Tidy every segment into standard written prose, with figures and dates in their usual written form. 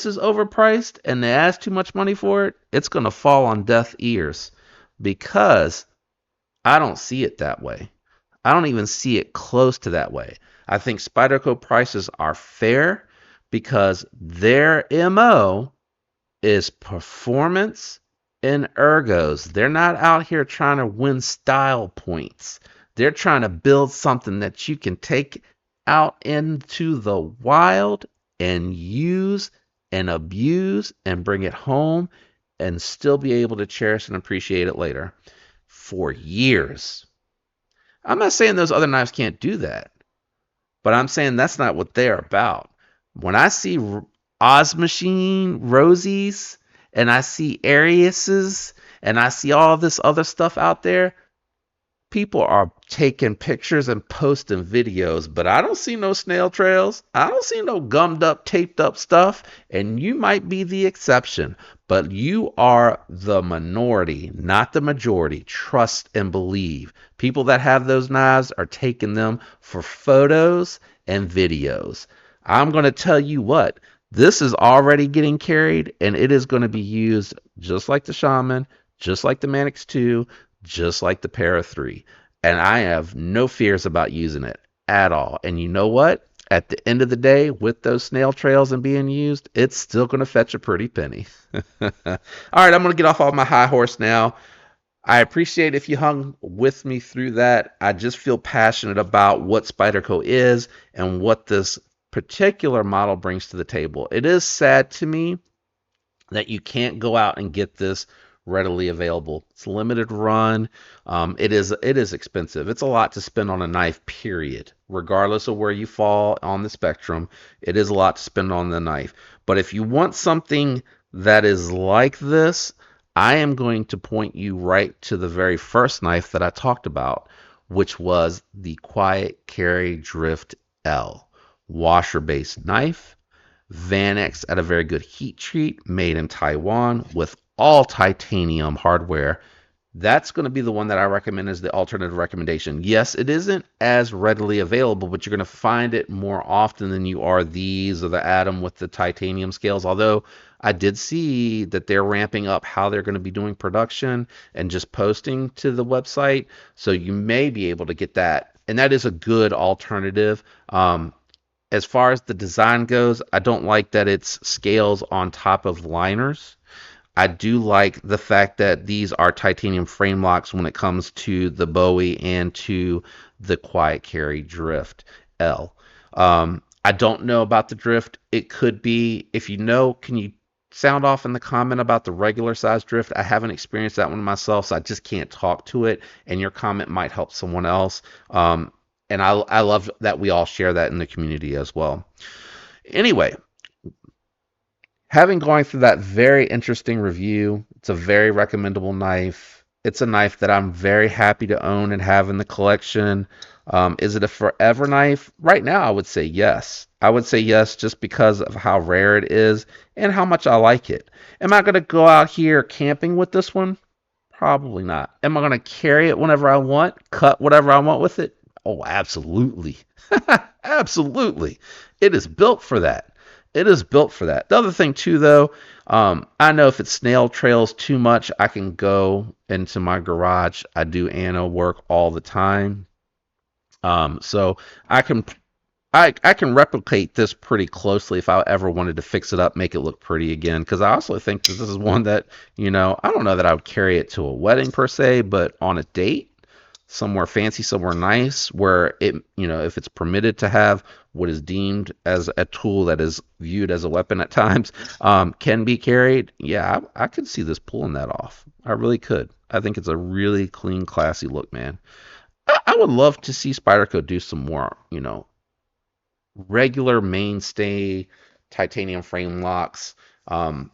is overpriced and they ask too much money for it, it's going to fall on deaf ears because I don't see it that way. I don't even see it close to that way. I think Spyderco prices are fair because their MO is performance and ergos. They're not out here trying to win style points. They're trying to build something that you can take out into the wild and use and abuse and bring it home and still be able to cherish and appreciate it later for years. I'm not saying those other knives can't do that, but I'm saying that's not what they're about. When I see Oz Machine Rosies and I see Ariuses and I see all this other stuff out there, people are taking pictures and posting videos, but I don't see no snail trails. I don't see no gummed up, taped up stuff. And you might be the exception, but you are the minority, not the majority. Trust and believe. People that have those knives are taking them for photos and videos. I'm going to tell you what, this is already getting carried and it is going to be used just like the Shaman, just like the Manix 2, just like the Para 3. And I have no fears about using it at all. And you know what? At the end of the day, with those snail trails and being used, it's still going to fetch a pretty penny. All right, I'm going to get off my high horse now. I appreciate if you hung with me through that. I just feel passionate about what Spyderco is and what this particular model brings to the table. It is sad to me that you can't go out and get this readily available. It's limited run. It is expensive. It's a lot to spend on a knife, period. Regardless of where you fall on the spectrum, it is a lot to spend on the knife. But if you want something that is like this, I am going to point you right to the very first knife that I talked about, which was the Quiet Carry Drift L. Washer-based knife, Vanex at a very good heat treat, made in Taiwan with all titanium hardware. That's going to be the one that I recommend as the alternative recommendation. Yes, it isn't as readily available, but you're going to find it more often than you are these or the Atom with the titanium scales. Although I did see that they're ramping up how they're going to be doing production and just posting to the website. So you may be able to get that. And that is a good alternative. As far as the design goes, I don't like that it's scales on top of liners. I do like the fact that these are titanium frame locks when it comes to the Bowie and to the Quiet Carry Drift L. I don't know about the drift. It could be, if you know, can you sound off in the comment about the regular size drift? I haven't experienced that one myself, so I just can't talk to it, and your comment might help someone else. And I love that we all share that in the community as well. Anyway, having gone through that very interesting review, it's a very recommendable knife. It's a knife that I'm very happy to own and have in the collection. Is it a forever knife? Right now, I would say yes. I would say yes just because of how rare it is and how much I like it. Am I going to go out here camping with this one? Probably not. Am I going to carry it whenever I want? Cut whatever I want with it? Oh, absolutely. Absolutely. It is built for that. It is built for that. The other thing, too, though, I know if it snail trails too much, I can go into my garage. I do anno work all the time. So I can replicate this pretty closely if I ever wanted to fix it up, make it look pretty again. Because I also think that this is one that, I don't know that I would carry it to a wedding per se, but on a date, somewhere fancy, somewhere nice, where it, if it's permitted to have what is deemed as a tool that is viewed as a weapon at times, can be carried. Yeah, I could see this pulling that off. I really could. I think it's a really clean, classy look, man. I would love to see Spyderco do some more, regular mainstay titanium frame locks. I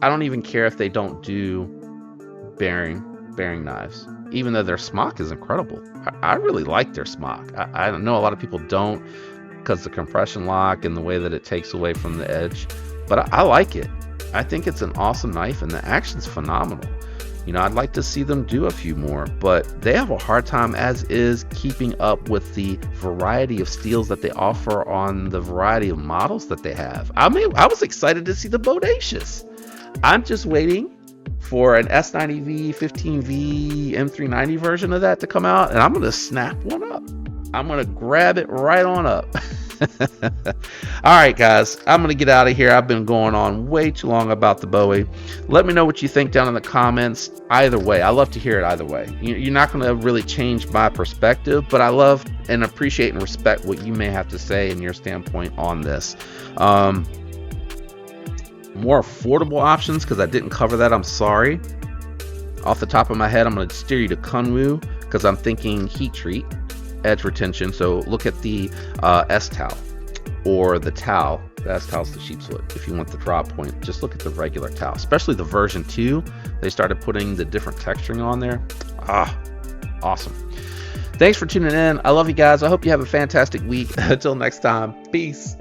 don't even care if they don't do bearing knives, even though their smock is incredible. I really like their smock. I know a lot of people don't because the compression lock and the way that it takes away from the edge, but I like it. I think it's an awesome knife and the action's phenomenal. I'd like to see them do a few more, but they have a hard time as is keeping up with the variety of steels that they offer on the variety of models that they have. I mean, I was excited to see the Bodacious. I'm just waiting for an S90V, 15V, M390 version of that to come out, and I'm going to snap one up. I'm going to grab it right on up. All right, guys, I'm going to get out of here. I've been going on way too long about the Bowie. Let me know what you think down in the comments. Either way, I love to hear it either way. You're not going to really change my perspective, but I love and appreciate and respect what you may have to say and your standpoint on this. More affordable options, because I didn't cover that, I'm sorry. Off the top of my head, I'm going to steer you to Kunwu, because I'm thinking heat treat, edge retention. So look at the S-Tau or the Tau. The S-Tau's the sheep's foot. If you want the drop point, just look at the regular Tau, especially the version 2. They started putting the different texturing on there. Awesome. Thanks for tuning in. I love you guys. I hope you have a fantastic week. Until next time, peace.